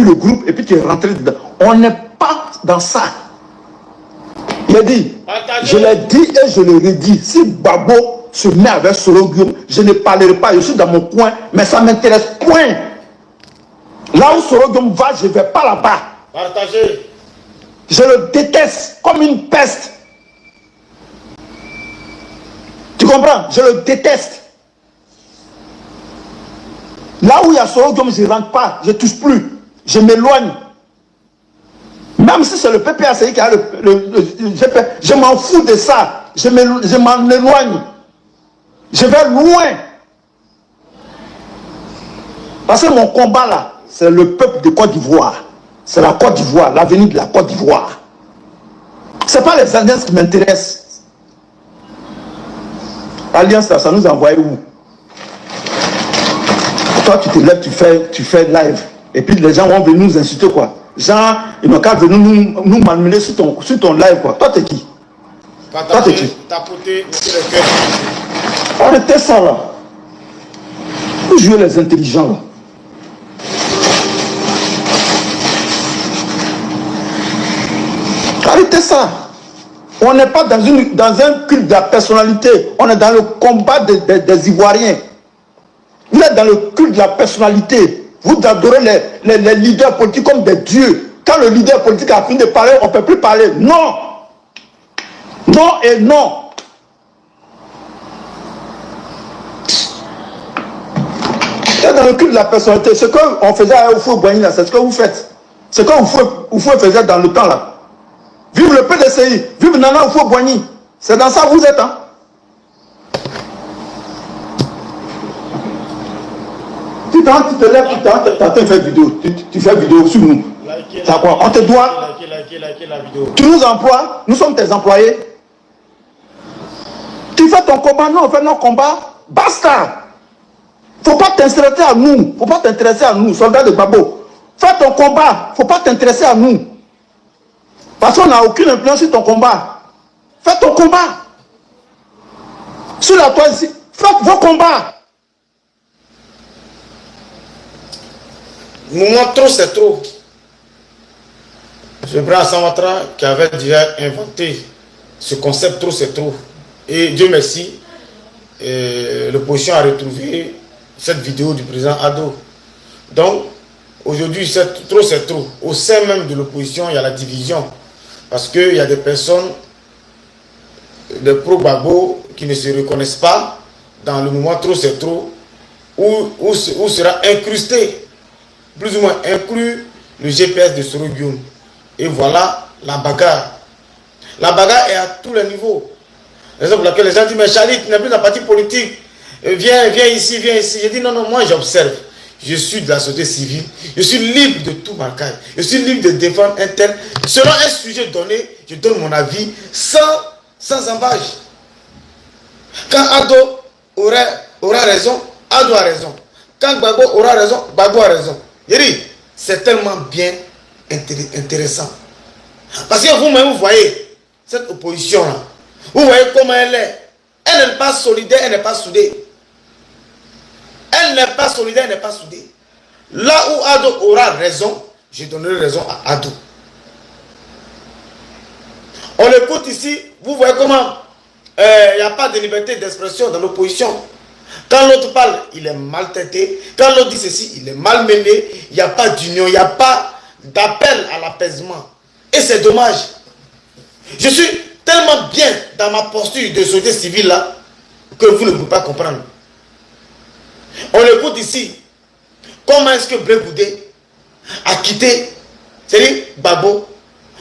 pris le groupe et puis tu es rentré dedans. On n'est pas dans ça. Il a dit, je l'ai dit et je le redis, si Gbagbo se met avec Soro Guillaume, je ne parlerai pas, je suis dans mon coin, mais ça ne m'intéresse point. Là où Soro Guillaume va, je ne vais pas là-bas. Partagez. Je le déteste comme une peste. Tu comprends? Je le déteste. Là où il y a Soro Guillaume, je ne rentre pas, je ne touche plus, je m'éloigne. Même si c'est le PPACI qui a je m'en fous de ça. Je m'en éloigne. Je vais loin. Parce que mon combat là, c'est le peuple de Côte d'Ivoire. C'est la Côte d'Ivoire, l'avenir de la Côte d'Ivoire. Ce n'est pas les Indiens qui m'intéressent. Alliance là, ça nous a envoyé où? Toi tu te lèves, tu fais live. Et puis les gens vont venir nous insulter quoi. Genre, ils n'ont qu'à venir nous malmener sur ton live quoi. Toi t'es qui? Toi t'es qui? Tapoter, mettez le cœur. Arrêtez ça là. Vous jouez les intelligents là. Arrêtez ça. On n'est pas dans un culte de la personnalité. On est dans le combat des Ivoiriens. Vous êtes dans le culte de la personnalité. Vous adorez les leaders politiques comme des dieux. Quand le leader politique a fini de parler, on ne peut plus parler. Non. Non et non. Vous êtes dans le culte de la personnalité. Ce qu'on faisait à Oufou-Boigny, c'est ce que vous faites. Ce que Oufou faisait dans le temps là. Vive le PDCI, vive Nana Oufou-Boigny. C'est dans ça que vous êtes. Hein? Tu te lèves, tu fais vidéo. Tu fais vidéo sur nous. C'est quoi? On te doit. Likez la vidéo. Tu nous emploies, nous sommes tes employés. Tu fais ton combat, nous on fait nos combats. Basta. Faut pas t'intéresser à nous. Faut pas t'intéresser à nous, soldats de Gbagbo. Fais ton combat. Faut pas t'intéresser à nous. Parce qu'on n'a aucune influence sur ton combat. Fais ton combat. Sur la toile ici, faites vos combats. Moment trop, c'est trop. Je prends Samatra qui avait déjà inventé ce concept trop, c'est trop. Et Dieu merci, l'opposition a retrouvé cette vidéo du président Ado. Donc, aujourd'hui, c'est trop, c'est trop. Au sein même de l'opposition, il y a la division. Parce qu'il y a des personnes, des pro-Gbagbo, qui ne se reconnaissent pas dans le mouvement trop, c'est trop, où sera incrusté, plus ou moins inclus, le GPS de Soro Guillaume. Et voilà la bagarre. La bagarre est à tous les niveaux. Raison pour laquelle les gens disent, mais Charlie, tu n'es plus dans le parti politique. Viens ici, viens ici. Je dis, non, moi j'observe. Je suis de la société civile. Je suis libre de tout marquage. Je suis libre de défendre un tel. Selon un sujet donné, je donne mon avis sans embâche. Quand Ado aura raison, Ado a raison. Quand Gbagbo aura raison, Gbagbo a raison. Je dis, c'est tellement bien intéressant. Parce que vous-même, vous voyez cette opposition-là. Vous voyez comment elle est. Elle n'est pas solidaire, elle n'est pas soudée. Elle n'est pas solidaire, elle n'est pas soudée. Là où Ado aura raison, je donnerai raison à Ado. On l'écoute ici, vous voyez comment il n'y a pas de liberté d'expression dans l'opposition. Quand l'autre parle, il est maltraité. Quand l'autre dit ceci, il est malmené. Il n'y a pas d'union, il n'y a pas d'appel à l'apaisement. Et c'est dommage. Je suis tellement bien dans ma posture de société civile là, que vous ne pouvez pas comprendre. On l'écoute ici. Comment est-ce que Blé Goudé a quitté, c'est-à-dire Gbagbo,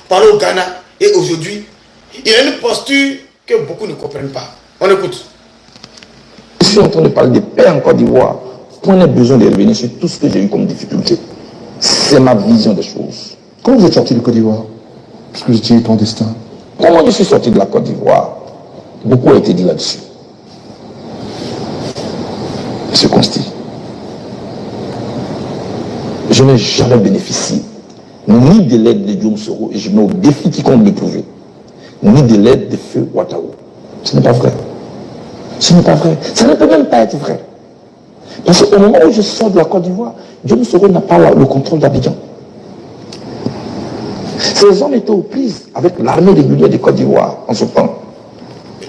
parlé au Ghana, et aujourd'hui, il a une posture que beaucoup ne comprennent pas. On écoute. Je suis en train de parler de paix en Côte d'Ivoire. On a besoin de revenir sur tout ce que j'ai eu comme difficulté. C'est ma vision des choses. Comment vous êtes sorti de Côte d'Ivoire? Parce que vous étiez clandestin. Comment je suis sorti de la Côte d'Ivoire? Beaucoup a été dit là-dessus. Monsieur Consti, je n'ai jamais bénéficié ni de l'aide de Guillaume Soro, et je mets au défi quiconque de prouver, ni de l'aide de Feu Ouattara. Ce n'est pas vrai. Ce n'est pas vrai. Ça ne peut même pas être vrai. Parce qu'au moment où je sors de la Côte d'Ivoire, Guillaume Soro n'a pas le contrôle d'Abidjan. Ces hommes étaient aux prises avec l'armée régulière de Côte d'Ivoire en ce temps.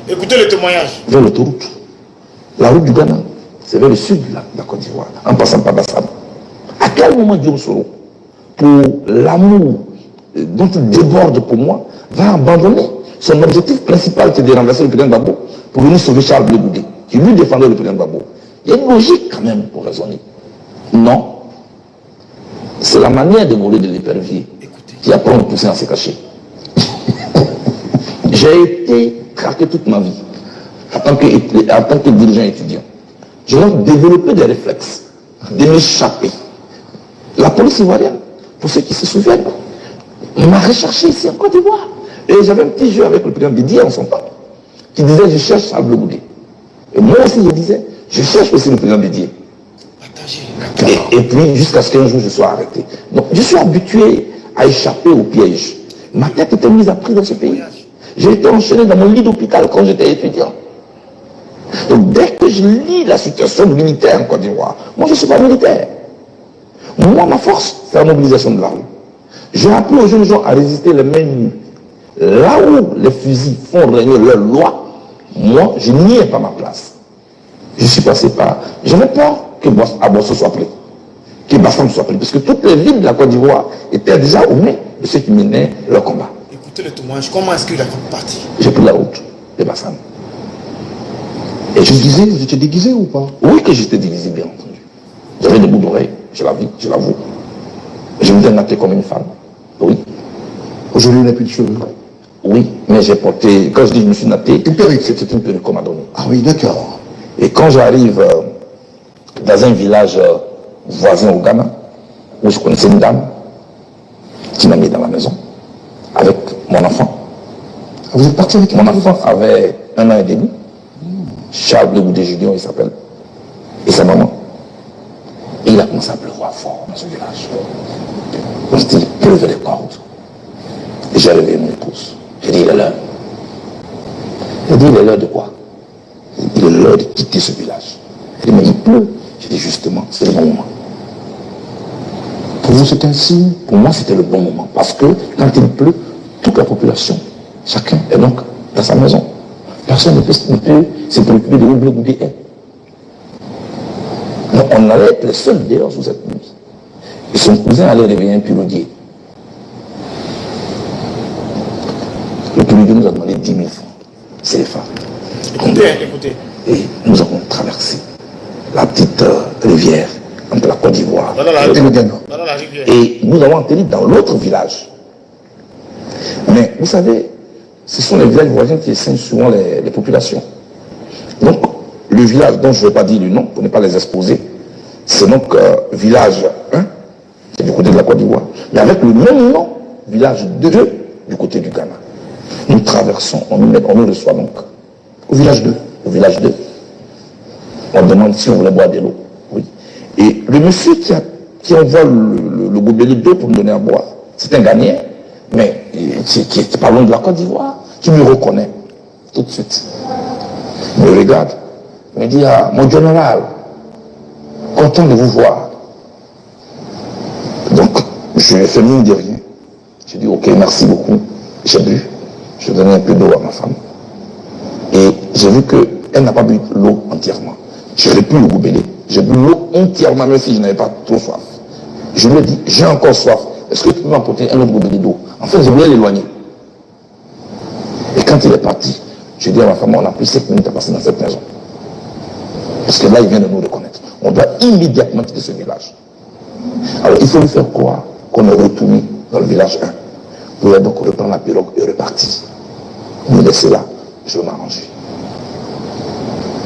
Écoutez le témoignage. Vers l'autoroute. La route du Ghana, c'est vers le sud de la Côte d'Ivoire, en passant par Bassam. À quel moment Guillaume Soro, pour l'amour dont il déborde pour moi, va abandonner son objectif principal, c'est de renverser le président Gbagbo pour venir sauver Charles Blé Goudé, qui lui défendait le président Gbagbo? Il y a une logique quand même pour raisonner. Non. C'est la manière de voler de l'épervier qui apprend au poussin à se cacher. J'ai été craqué toute ma vie en tant que dirigeant étudiant. J'ai donc développé des réflexes de m'échapper. La police ivoirienne, pour ceux qui se souviennent, m'a recherché ici en Côte d'Ivoire. Et j'avais un petit jeu avec le président Didier en son temps, qui disait je cherche Charles Blé Goudé. Et moi aussi je disais, je cherche aussi le président Didier. Et puis jusqu'à ce qu'un jour je sois arrêté. Donc je suis habitué à échapper au piège. Ma tête était mise à prix dans ce pays. J'ai été enchaîné dans mon lit d'hôpital quand j'étais étudiant. Donc dès que je lis la situation militaire en Côte d'Ivoire, moi je ne suis pas militaire. Moi ma force, c'est la mobilisation de la rue. J'ai appris aux jeunes gens à résister les mains nues. Là où les fusils font régner leur loi, moi je n'y ai pas ma place. Je suis passé par... J'avais peur que Abosso soit pris, que Bassam soit pris, parce que toutes les villes de la Côte d'Ivoire étaient déjà au nez de ceux qui menaient leur combat. Écoutez le témoignage, comment est-ce qu'il a fait partie? J'ai pris la route de Bassam. Et tu disais, vous étiez déguisé ou pas? Oui que j'étais déguisé, bien entendu. J'avais des bouts d'oreilles, je l'avoue. Je m'étais naté comme une femme. Oui. Aujourd'hui, il n'a plus de cheveux. Oui, mais j'ai porté, quand je dis je me suis naté, c'était une perruque qu'on m'a donnée. Ah oui, d'accord. Et quand j'arrive dans un village voisin au Ghana, où je connaissais une dame qui m'a mis dans la maison avec mon enfant. Ah, vous êtes parti avec mon enfant avait 1 an et demi. Charles Blé Goudé Julien, il s'appelle. Et sa maman. Et il a commencé à pleuvoir fort dans ce village. Donc il pleuvait les cordes. Et j'ai réveillé mon épouse. J'ai dit, il est l'heure. Elle dit, il est l'heure de quoi? Il est l'heure de quitter ce village. Elle m'a dit, il pleut. J'ai dit, justement, c'est le bon moment. Pour vous, c'était un signe? Pour moi, c'était le bon moment. Parce que quand il pleut, toute la population, chacun est donc dans sa maison. Personne ne peut se préoccuper de où Blé Goudé est. Donc, on allait être les seuls dehors sous cette nuit. Et son cousin allait réveiller un piroguier. Le piroguier nous a demandé 10 000 francs. CFA. Écoutez. Et nous avons traversé la petite rivière entre la Côte d'Ivoire et le Ghana. Et nous avons atterri dans l'autre village. Mais vous savez, ce sont les villages voisins qui essaient souvent les populations. Donc, le village dont je ne vais pas dire le nom pour ne pas les exposer, c'est donc village 1, c'est du côté de la Côte d'Ivoire, mais avec le même nom, village 2 du côté du Ghana. Nous traversons, on nous reçoit donc Au village 2. Au village 2. On demande si on voulait boire de l'eau. Oui. Et le monsieur qui envoie le gobelet d'eau pour nous donner à boire, c'est un Ghanéen, mais qui est pas loin de la Côte d'Ivoire, qui me reconnaît tout de suite. Il me regarde, il me dit, ah, mon général, content de vous voir. Donc, je lui ai fait mine de rien. J'ai dit, ok, merci beaucoup. J'ai bu. Je donnais un peu d'eau à ma femme. Et j'ai vu qu'elle n'a pas bu l'eau entièrement. J'ai repris le gobelet. J'ai bu l'eau entièrement, même si je n'avais pas trop soif. Je lui ai dit, j'ai encore soif. Est-ce que tu peux m'apporter un autre gobelet d'eau? En fait, je voulais l'éloigner. Et quand il est parti, j'ai dit à ma femme, on a plus 7 minutes à passer dans cette maison. Parce que là, il vient de nous reconnaître. On doit immédiatement quitter ce village. Alors, il faut lui faire croire qu'on est retourné dans le village 1. Pour donc reprendre la pirogue et repartir. Nous laisser là, je vais m'arranger.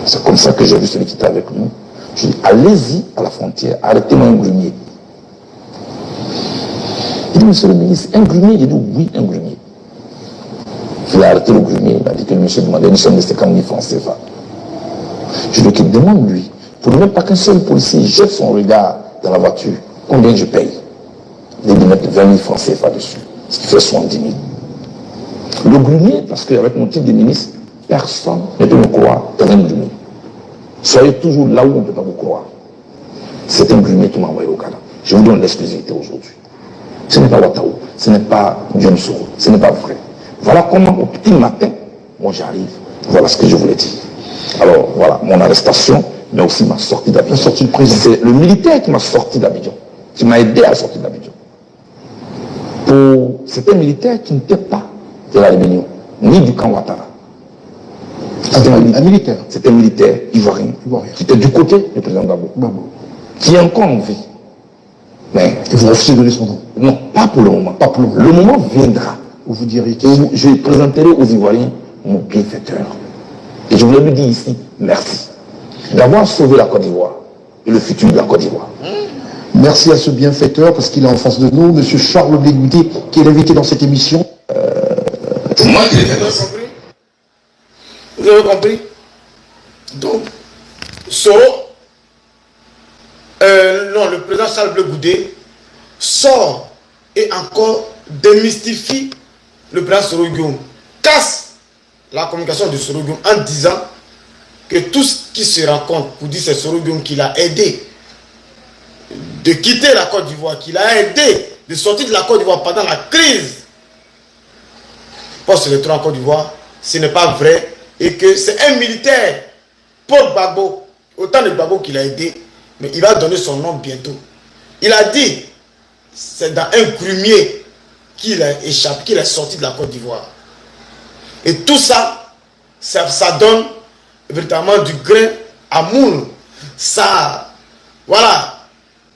C'est comme ça que j'ai vu celui qui était avec nous. Je dis, allez-y à la frontière, arrêtez-moi un grumier. Il dit, monsieur le ministre, un grumier? J'ai dit, oui, un grumier. Il a arrêté le grumier, il a dit que le monsieur demandait une somme de 50 000 francs CFA. Je lui ai dit qu'il demande lui, pour ne même pas qu'un seul policier jette son regard dans la voiture, combien je paye? Il dit de mettre 20 000 francs CFA dessus, ce qui fait 70 000. Le grumier, parce qu'avec mon titre de ministre, personne ne peut me croire dans un grumier. Soyez toujours là où on ne peut pas vous croire. C'est un grumier qui m'a envoyé au Ghana. Je vous donne l'exclusivité aujourd'hui. Ce n'est pas Ouattao. ce n'est pas Dieu Soro, ce n'est pas vrai. Voilà comment au petit matin, moi j'arrive. Voilà ce que je voulais dire. Alors voilà, mon arrestation, mais aussi ma sortie d'Abidjan. C'est le militaire qui m'a sorti d'Abidjan, qui m'a aidé à sortir d'Abidjan. C'était un militaire qui n'était pas de la rébellion, ni du camp Ouattara. C'était un militaire. C'était un militaire ivoirien, qui était du côté du président Gbagbo, qui est encore en vie. Mais vous refusez de donner son nom? Non, pas pour le moment. Pas pour le moment. Le moment viendra où vous direz que je présenterai aux Ivoiriens mon bienfaiteur. Et je voulais lui dire ici, merci d'avoir sauvé la Côte d'Ivoire et le futur de la Côte d'Ivoire. Merci à ce bienfaiteur, parce qu'il est en face de nous, M. Charles Blé Goudé, qui est l'invité dans cette émission. C'est moi qui l'ai fait. Vous avez compris? Donc, Soro, non, le président Charles Blé Goudé sort et encore démystifie le président Soro Guillaume, casse la communication de Soro Guillaume en disant que tout ce qui se rencontre pour dire c'est Soro Guillaume qui l'a aidé de quitter la Côte d'Ivoire, qui l'a aidé de sortir de la Côte d'Ivoire pendant la crise post-électorale en Côte d'Ivoire, ce n'est pas vrai, et que c'est un militaire, Paul Gbagbo, autant de Gbagbo qu'il a aidé, mais il va donner son nom bientôt. Il a dit, c'est dans un grumier qu'il a échappé, qu'il est sorti de la Côte d'Ivoire. Et tout ça, ça donne véritablement du grain à moudre. Ça, voilà,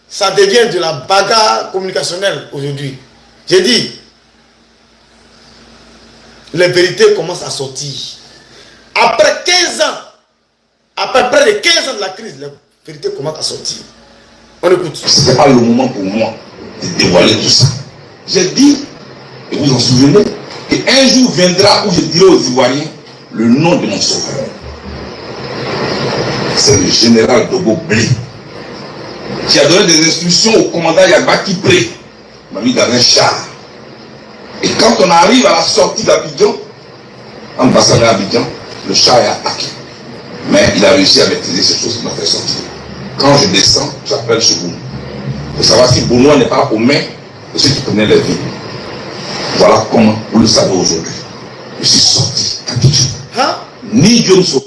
ça devient de la bagarre communicationnelle aujourd'hui. J'ai dit, les vérités commencent à sortir. Après 15 ans, après près de 15 ans de la crise, les vérités commencent à sortir. On écoute. Ce n'est pas le moment pour moi de dévoiler tout ça. J'ai dit, et vous en souvenez, qu'un jour viendra où je dirai aux Ivoiriens le nom de mon sauveur. C'est le général Dogo Blé, qui a donné des instructions au commandant Yagba Kipré, m'a mis dans un char. Et quand on arrive à la sortie d'Abidjan, ambassadeur d'Abidjan, le char est attaqué. Mais il a réussi à maîtriser ces choses qui m'ont fait sortir. Quand je descends, j'appelle Chogoum. Pour savoir si Benoît n'est pas aux mains de ceux qui prenaient les vies. Voilà comment vous le savez aujourd'hui. Je suis sorti d'Abidjan. Hein? Ni Dieu Soro.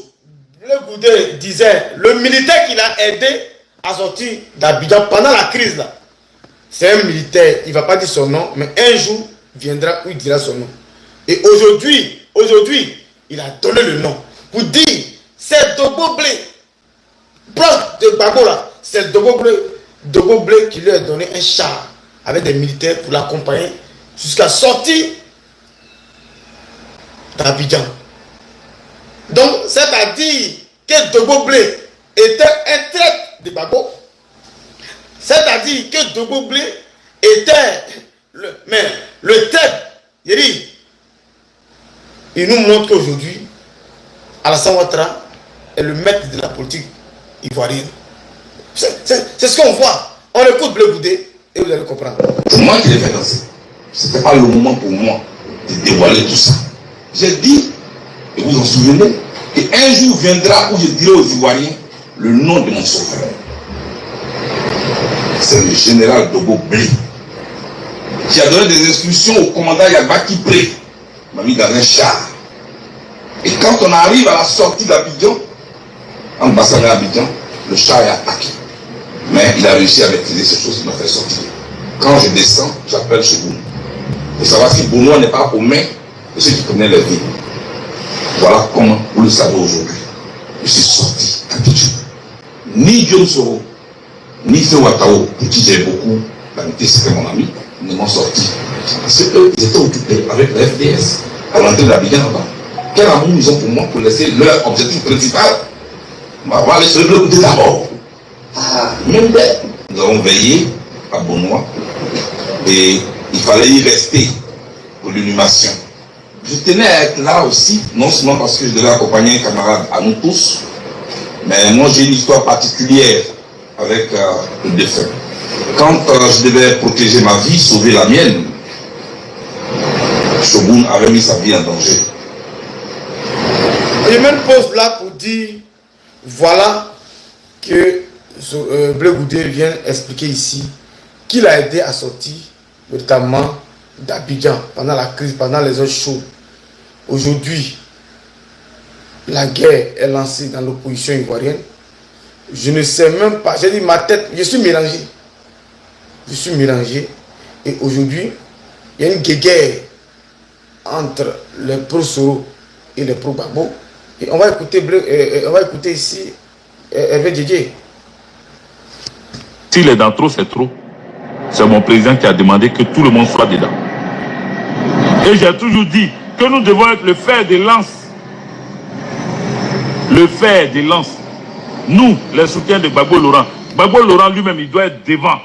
Le Goudé disait, le militaire qui l'a aidé à sortir d'Abidjan pendant la crise là, c'est un militaire, il ne va pas dire son nom, mais un jour viendra où il dira son nom. Et aujourd'hui, il a donné le nom pour dire, c'est Dogo Blé, proche de Gbagbo là, c'est Dogo Blé qui lui a donné un char avec des militaires pour l'accompagner jusqu'à sortir d'Abidjan. Donc, c'est-à-dire que Dogo Blé était un traître de Gbagbo. C'est-à-dire que Dogo Blé était le traître. Il nous montre qu'aujourd'hui, Alassane Ouattara est le maître de la politique ivoirienne. C'est ce qu'on voit. On écoute Blé Goudé et vous allez comprendre. C'est moi qui l'ai fait danser. Ce n'était pas le moment pour moi de dévoiler tout ça. J'ai dit, et vous en souvenez, qu'un jour viendra où je dirai aux Ivoiriens le nom de mon sauveur. C'est le général Dogo Blé, qui a donné des instructions au commandant Yagba Kipré, m'a mis dans un char. Et quand on arrive à la sortie d'Abidjan, ambassadeur d'Abidjan, le char est attaqué. Mais il a réussi à maîtriser ces choses qui m'ont fait sortir. Quand je descends, j'appelle Chogoum. Pour savoir si Benoît n'est pas aux mains de ceux qui prenaient les vies. Voilà comment vous le savez aujourd'hui. Je suis sorti d'Abidjan. Ni Dieu Soro, ni Feu Ouattao, pour qui j'ai beaucoup d'amitié, c'était mon ami, ne m'ont sorti. Parce qu'eux, ils étaient occupés avec le FDS à l'entrée d'Abidjan là-bas. Quel amour ils ont pour moi pour laisser leur objectif principal? On va voir les choses d'abord. Même nous avons veillé à Benoît et il fallait y rester pour l'inhumation. Je tenais à être là aussi, non seulement parce que je devais accompagner un camarade à nous tous, mais moi j'ai une histoire particulière avec le défunt. Quand je devais protéger ma vie, sauver la mienne, Shogun avait mis sa vie en danger. Je me pose là pour dire, voilà que Blé Goudé vient expliquer ici qu'il a aidé à sortir notamment d'Abidjan, pendant la crise, pendant les heures chaudes. Aujourd'hui, la guerre est lancée dans l'opposition ivoirienne. Je ne sais même pas, j'ai dit ma tête, je suis mélangé. Je suis mélangé. Et aujourd'hui, il y a une guerre entre les pro-Soro et les pro-Gbagbo. Et on va écouter ici Hervé Djedje. S'il est dans trop, c'est trop. C'est mon président qui a demandé que tout le monde soit dedans. Et j'ai toujours dit que nous devons être le fer de lance. Le fer de lance. Nous, les soutiens de Gbagbo Laurent. Gbagbo Laurent lui-même, il doit être devant.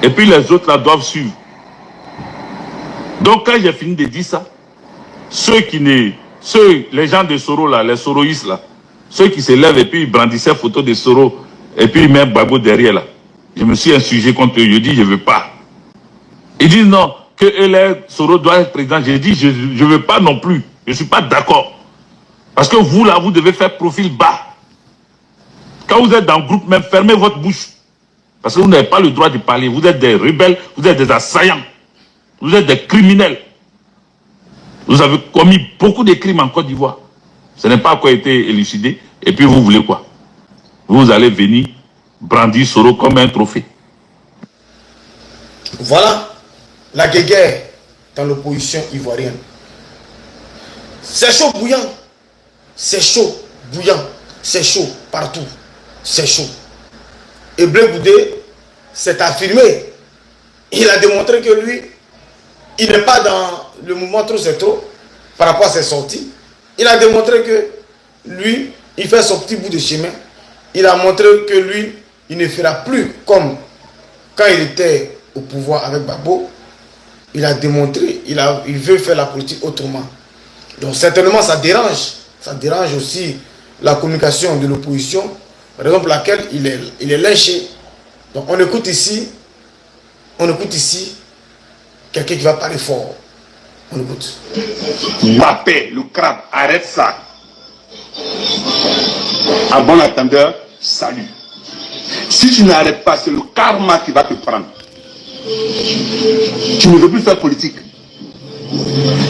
Et puis les autres là doivent suivre. Donc quand j'ai fini de dire ça, les gens de Soro là, les soroïstes là, ceux qui se lèvent et puis ils brandissaient photos de Soro et puis ils mettent Gbagbo derrière là. Je me suis insurgé contre eux, je dis je ne veux pas. Ils disent non, que Soro doit être président. J'ai dit je ne veux pas non plus, je ne suis pas d'accord. Parce que vous là, vous devez faire profil bas. Quand vous êtes dans le groupe même, fermez votre bouche. Parce que vous n'avez pas le droit de parler. Vous êtes des rebelles, vous êtes des assaillants. Vous êtes des criminels. Vous avez commis beaucoup de crimes en Côte d'Ivoire. Ce n'est pas encore été élucidé. Et puis vous voulez quoi? Vous allez venir brandir Soro comme un trophée. Voilà la guerre dans l'opposition ivoirienne. C'est chaud bouillant. C'est chaud bouillant. C'est chaud partout. C'est chaud. Et Blé Goudé s'est affirmé. Il a démontré que lui, il n'est pas dans le mouvement trop c'est trop par rapport à ses sorties. Il a démontré que lui, il fait son petit bout de chemin. Il a montré que lui, il ne fera plus comme quand il était au pouvoir avec Gbagbo. Il a démontré, il veut faire la politique autrement. Donc certainement ça dérange. Ça dérange aussi la communication de l'opposition, raison pour laquelle il est lynché. Donc on écoute ici quelqu'un qui va parler fort. On écoute. Mbappé, le crabe, arrête ça. À bon attendeur, salut. Si tu n'arrêtes pas, c'est le karma qui va te prendre. Tu ne veux plus faire politique.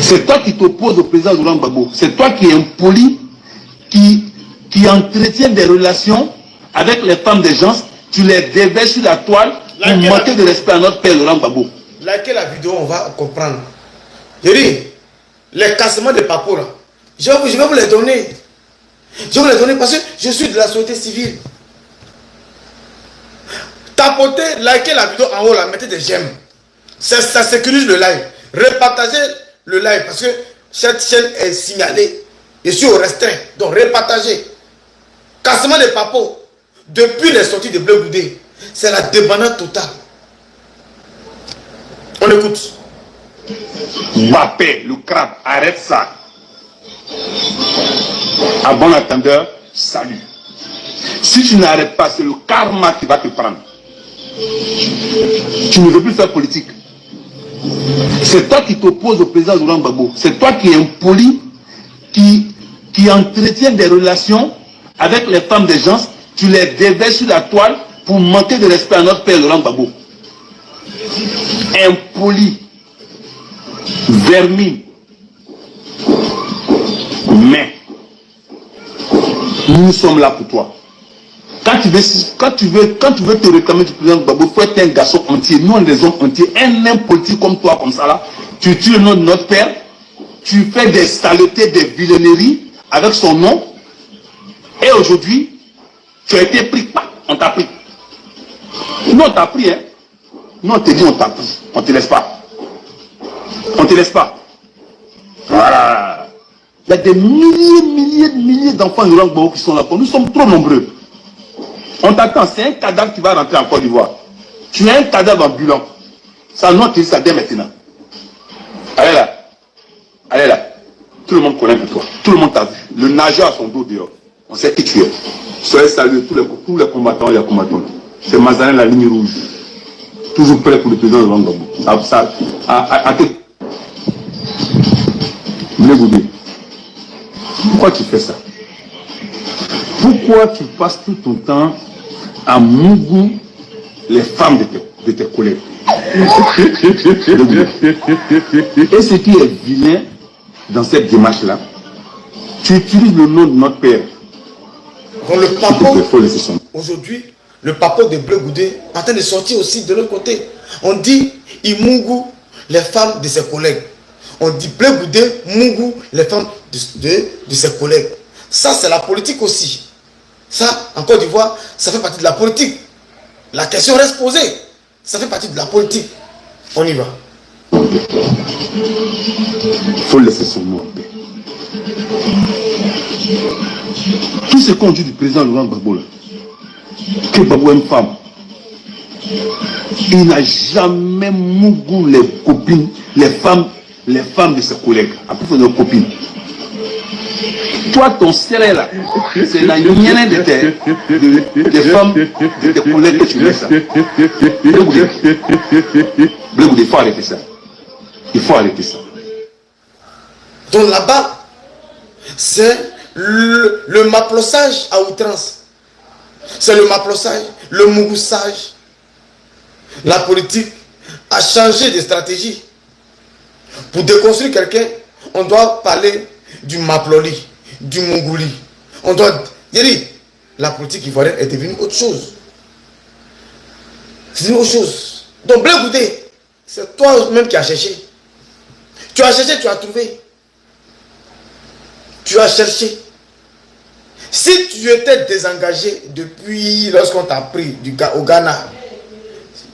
C'est toi qui t'opposes au président Laurent Gbagbo. C'est toi qui es impoli, qui entretient des relations avec les femmes des gens. Tu les déverses sur la toile pour manquer de respect à notre père Laurent Gbagbo. Likez la vidéo, on va comprendre. Je dis, les cassements de papo là, je vais vous les donner. Je vais vous les donner parce que je suis de la société civile. Tapotez, likez la vidéo en haut là, mettez des j'aime. Ça sécurise le live. Repartagez le live parce que cette chaîne est signalée. Je suis au restreint. Donc repartagez. Cassement de papo. Depuis les sorties de Blé Goudé, c'est la débandade totale. On écoute. Mbappé, le crabe, arrête ça. À bon attendeur, salut. Si tu n'arrêtes pas, c'est le karma qui va te prendre. Tu ne veux plus faire politique. C'est toi qui t'opposes au président Laurent Gbagbo. C'est toi qui es impoli, qui entretient des relations avec les femmes des gens. Tu les déverses sur la toile pour manquer de respect à notre père Laurent Gbagbo. Impoli, vermine. Mais nous sommes là pour toi. Quand tu veux te réclamer du président Gbagbo, il faut être un garçon entier. Nous, on est des hommes entiers. Un homme politique comme toi, comme ça là, tu tues le nom de notre père, tu fais des saletés, des vilaineries avec son nom. Et aujourd'hui, tu as été pris. On t'a pris. Nous, on t'a pris, hein. Nous, on te dit, on t'a pris. On ne te laisse pas. On ne te laisse pas. Voilà. Il y a des milliers d'enfants de Laurent Gbagbo qui sont là. Nous sommes trop nombreux. On t'attend, c'est un cadavre qui va rentrer en Côte d'Ivoire. Tu es un cadavre ambulant. Ça non, tu ça dès maintenant. Allez là. Allez là. Tout le monde connaît que toi. Tout le monde t'a vu. Le nageur a son dos dehors. On sait qui tu es. Soyez salués, tous les combattants et les combattantes. C'est Mazarin, la ligne rouge. Toujours prêt pour le président de Laurent Gbagbo. Blé Goudé. Pourquoi tu fais ça? Pourquoi tu passes tout ton temps à mouiller les femmes de tes collègues? Et ce qui est vilain dans cette démarche-là, tu utilises le nom de notre père. Donc le papo, Il faut laisser son nom. aujourd'hui, le papo de Bleu Goudé est en train de sortir aussi de l'autre côté. On dit il les femmes de ses collègues. On dit Bleu Goudé Mungu les femmes de ses collègues. Ça, c'est la politique aussi. Ça, en Côte d'Ivoire, ça fait partie de la politique. La question reste posée. Ça fait partie de la politique. On y va. Il faut laisser son nom en paix. Tout ce qu'on dit du président Laurent Gbagbo là, que Gbagbo est une femme, il n'a jamais mougou les copines, les femmes de ses collègues, à propos de nos copines. Toi, ton serré là, c'est la lignée des femmes de tes collègues que tu mets ça. Bleu Goudé, il faut arrêter ça. Il faut arrêter ça. Donc là-bas, c'est le maplossage à outrance. C'est le maplossage, le mougoussage. La politique a changé de stratégie. Pour déconstruire quelqu'un, on doit parler du maploli, du mougouli. On doit dire, la politique ivoirienne est devenue autre chose. C'est une autre chose. Donc Bleu Goudé, c'est toi-même qui as cherché. Tu as cherché, tu as trouvé. Tu as cherché. Si tu étais désengagé depuis lorsqu'on t'a pris au Ghana,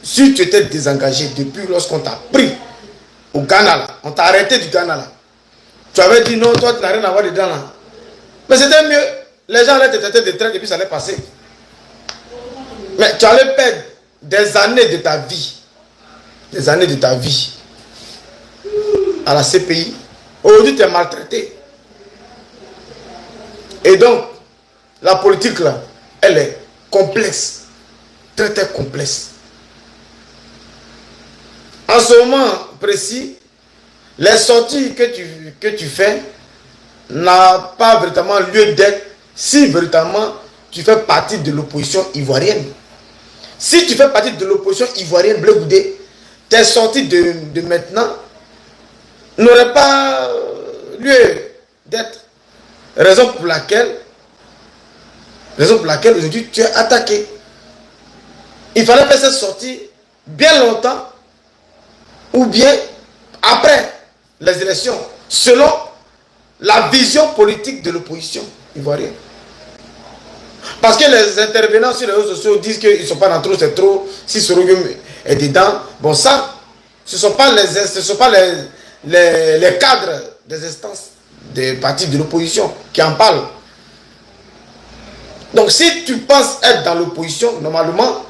si tu étais désengagé depuis lorsqu'on t'a pris au Ghana, là, on t'a arrêté du Ghana, là, tu avais dit non, toi tu n'as rien à voir dedans là. Mais c'était mieux. Les gens allaient te traiter de traite et puis ça allait passer. Mais tu allais perdre des années de ta vie. Des années de ta vie à la CPI. Aujourd'hui tu es maltraité. Et donc, la politique là, elle est complexe. Très très complexe. En ce moment précis, les sorties que tu fais n'a pas véritablement lieu d'être si véritablement tu fais partie de l'opposition ivoirienne. Si tu fais partie de l'opposition ivoirienne, Bleu Goudé, tes sorties de maintenant n'auraient pas lieu d'être. Raison pour laquelle aujourd'hui tu es attaqué. Il fallait faire cette sortie bien longtemps ou bien après les élections, selon la vision politique de l'opposition ivoirienne. Parce que les intervenants sur les réseaux sociaux disent qu'ils ne sont pas dans trop, c'est trop. Si Sorogum est dedans, bon ça, ce ne sont pas les cadres des instances des partis de l'opposition qui en parlent. Donc si tu penses être dans l'opposition, normalement,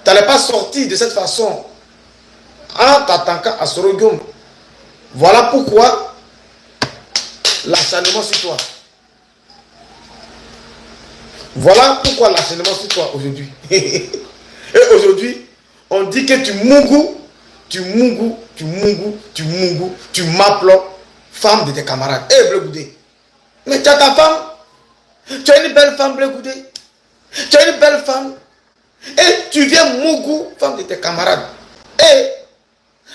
tu n'allais pas sortir de cette façon en t'attaquant à Sorogum. Voilà pourquoi l'acharnement sur toi. Voilà pourquoi l'acharnement sur toi aujourd'hui. Et aujourd'hui, on dit que tu m'appelles femme de tes camarades. Eh, Bleu Goudé. Mais tu as ta femme. Tu as une belle femme, Bleu Goudé. Tu as une belle femme. Et tu viens mougou, femme de tes camarades. Et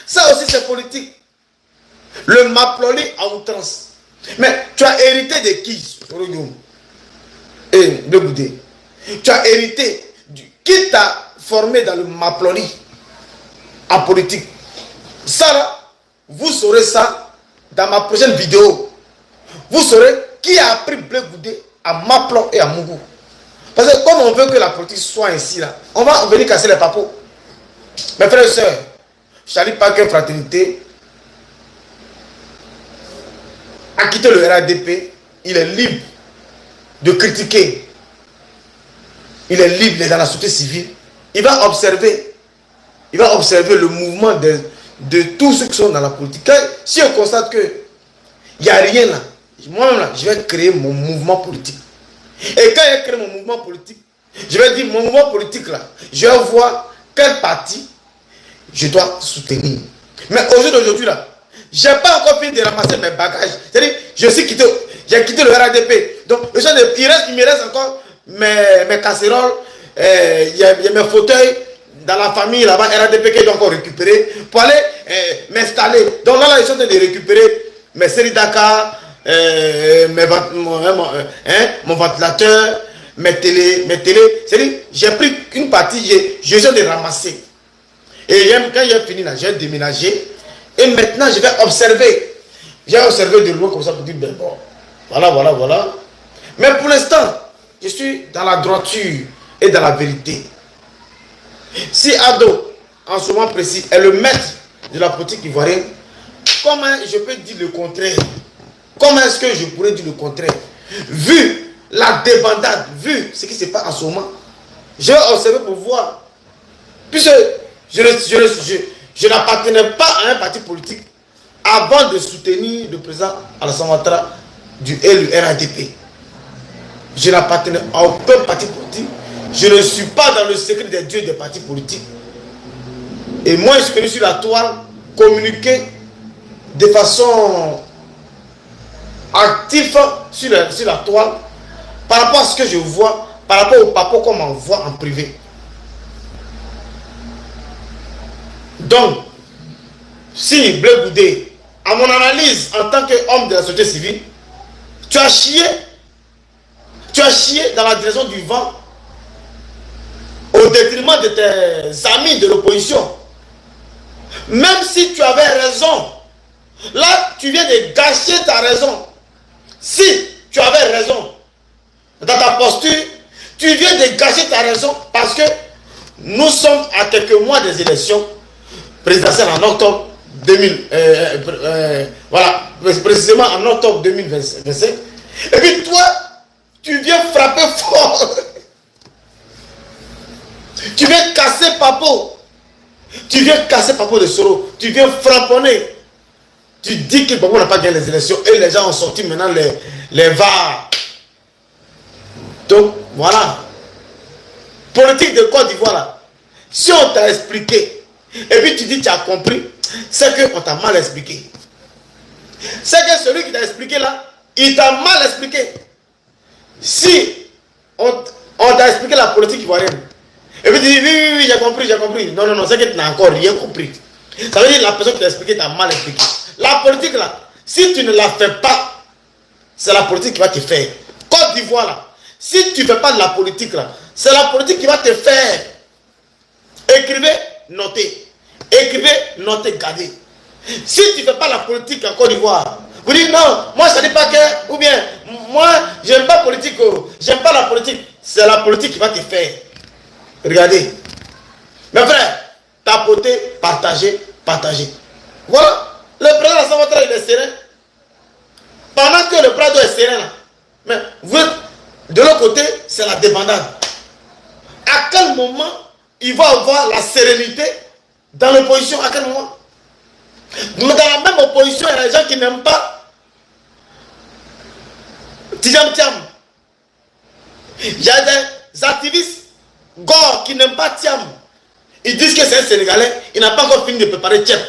ça aussi c'est politique. Le maploli à outrance. Mais tu as hérité de qui? Et Bleu Goudé. Tu as hérité qui t'a formé dans le maploli en politique. Ça là, vous saurez ça dans ma prochaine vidéo. Vous saurez qui a appris Bleu Goudé à Maplon et à Mougou. Parce que comme on veut que la politique soit ainsi là, on va venir casser les papos. Mes frères et sœurs, Charlie Parker Fraternité a quitté le RADP. Il est libre de critiquer. Il est libre, il est dans la société civile. Il va observer le mouvement de tous ceux qui sont dans la politique. Si on constate qu'il n'y a rien là, moi-même là, je vais créer mon mouvement politique. Et quand je crée mon mouvement politique, je vais dire mon mouvement politique là, je vais voir quel parti je dois soutenir. Mais aujourd'hui là, je n'ai pas encore fini de ramasser mes bagages. C'est-à-dire, j'ai quitté le RADP. Donc, il me reste encore mes casseroles, il y a mes fauteuils dans la famille là-bas, RADP qui doit encore récupérer pour aller m'installer. Donc là, ils sont en train de récupérer mes séries Dakar, mon ventilateur, mes télés. C'est-à-dire, j'ai pris une partie, je viens de ramasser. Et quand j'ai fini là, j'ai déménagé. Et maintenant, je vais observer. J'ai observé de loin comme ça pour dire, ben bon, voilà. Mais pour l'instant, je suis dans la droiture et dans la vérité. Si Ado, en ce moment précis, est le maître de la politique ivoirienne, comment je peux dire le contraire? Comment est-ce que je pourrais dire le contraire? Vu la débandade, vu ce qui se passe en ce moment, je vais observer pour voir. Puisque je n'appartenais pas à un parti politique avant de soutenir le président Alassane Ouattara et le RADP. Je n'appartenais à aucun parti politique. Je ne suis pas dans le secret des dieux des partis politiques. Et moi, je suis venu sur la toile communiquer de façon active sur la toile par rapport à ce que je vois, par rapport au papo qu'on m'envoie en privé. Donc, si Blé Goudé, à mon analyse en tant qu'homme de la société civile, tu as chié dans la direction du vent au détriment de tes amis de l'opposition. Même si tu avais raison, là tu viens de gâcher ta raison. Si tu avais raison dans ta posture, tu viens de gâcher ta raison parce que nous sommes à quelques mois des élections présidentielles en octobre 2000, voilà, précisément en octobre 2025. Et puis toi, tu viens frapper fort. Tu viens casser Papo. Tu viens casser Papo de Soro. Tu viens frapponner. Tu dis que Papo n'a pas gagné les élections et les gens ont sorti maintenant les VAR. Donc, voilà. Politique de Côte d'Ivoire là. Si on t'a expliqué, et puis tu dis que tu as compris, c'est qu'on t'a mal expliqué. C'est que celui qui t'a expliqué là, il t'a mal expliqué. Si on t'a expliqué la politique ivoirienne, et puis tu dis oui, j'ai compris. Non, c'est que tu n'as encore rien compris. Ça veut dire que la personne qui t'a expliqué t'a mal expliqué. La politique là, si tu ne la fais pas, c'est la politique qui va te faire. Côte d'Ivoire là, si tu ne fais pas de la politique là, c'est la politique qui va te faire. Écrivez, notez. Gardez. Si tu ne fais pas la politique en Côte d'Ivoire, vous dites non, moi ça ne dit pas que, ou bien, moi j'aime pas politique, j'aime pas la politique. C'est la politique qui va te faire. Regardez. Mes frères, tapoter, partager. Voilà. Le président Alassane Ouattara, il est serein. Pendant que le Prado est serein là. Mais vous, de l'autre côté, c'est la débandade. À quel moment il va avoir la sérénité dans l'opposition? À quel moment? Dans la même opposition, il y a des gens qui n'aiment pas Tidjam Thiam. Il y a des activistes Gore qui n'aiment pas Thiam. Ils disent que c'est un Sénégalais, il n'a pas encore fini de préparer Thiam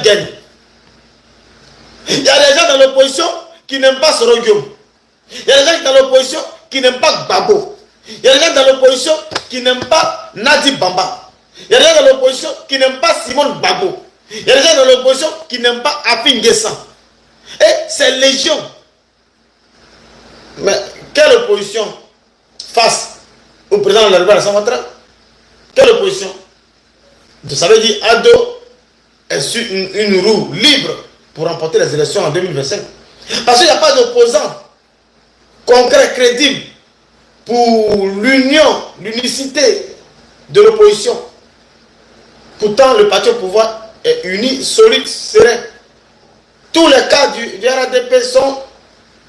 gagne. Il y a des gens dans l'opposition qui n'aiment pas Soro Guillaume. Il y a des gens dans l'opposition qui n'aiment pas Gbagbo. Il y a des gens dans l'opposition qui n'aiment pas Nadi Bamba. Il y a des gens dans l'opposition qui n'aiment pas Simone Gbagbo. Il y a des gens dans l'opposition qui n'aiment pas Afin Guessan. Et c'est légion. Mais quelle opposition face au président de la République Alassane Ouattara? Quelle opposition? Ça veut dire Ado est sur une roue libre pour remporter les élections en 2025. Parce qu'il n'y a pas d'opposant concret, crédible pour l'unicité de l'opposition. Pourtant, le parti au pouvoir est uni, solide, serein. Tous les cas du RADP sont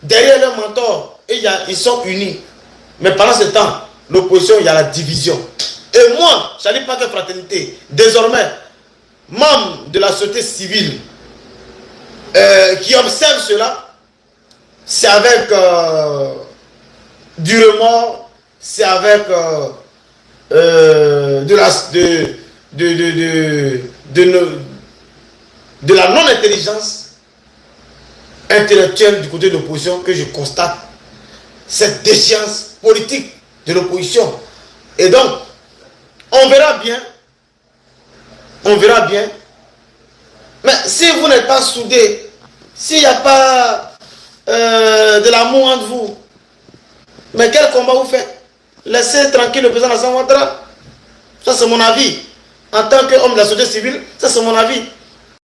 derrière leur mentor et ils sont unis. Mais pendant ce temps, l'opposition, il y a la division. Et moi, je ne dis pas que fraternité. Désormais, membre de la société civile qui observe cela, c'est avec du remords, c'est avec de la non-intelligence intellectuelle du côté de l'opposition que je constate cette déchéance politique de l'opposition. Et donc, on verra bien on verra bien. Mais si vous n'êtes pas soudés, s'il n'y a pas de l'amour entre vous, mais quel combat vous faites? Laissez tranquille le président Alassane Ouattara. Ça c'est mon avis. En tant qu'homme de la société civile, ça c'est mon avis.